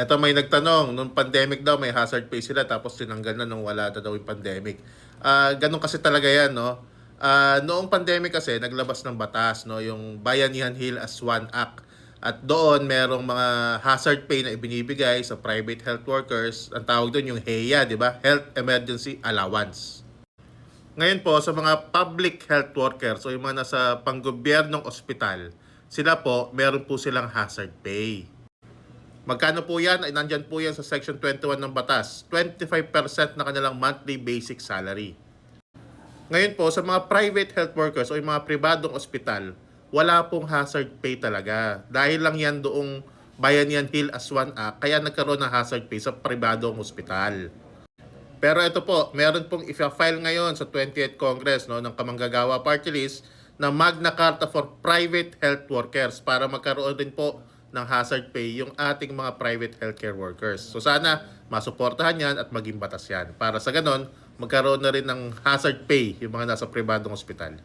Eto may nagtanong, nung pandemic daw may hazard pay sila tapos tinanggal na nung wala na daw yung pandemic. Ganun kasi talaga yan, no? Noong pandemic kasi naglabas ng batas, no, yung Bayanihan Heal as One Act. At doon merong mga hazard pay na ibinibigay sa private health workers. Ang tawag doon yung HEA, di ba? Health Emergency Allowance. Ngayon po, sa mga public health workers o yung mga nasa panggobyernong ospital, sila po, meron po silang hazard pay. Magkano po yan? Ay, nandyan po yan sa Section 21 ng Batas. 25% na kanilang monthly basic salary. Ngayon po, sa mga private health workers o yung mga pribadong ospital, wala pong hazard pay talaga. Dahil lang yan doong Bayanihan Heal as One Act, kaya nagkaroon ng hazard pay sa pribadong ospital. Pero ito po, meron pong i-file ngayon sa 20th Congress, no, ng Kamanggagawa Party List na Magna Carta for Private Health Workers para magkaroon din po ng hazard pay yung ating mga private healthcare workers. So sana masuportahan yan at maging batas yan. Para sa ganon, magkaroon na rin ng hazard pay yung mga nasa pribadong ospital.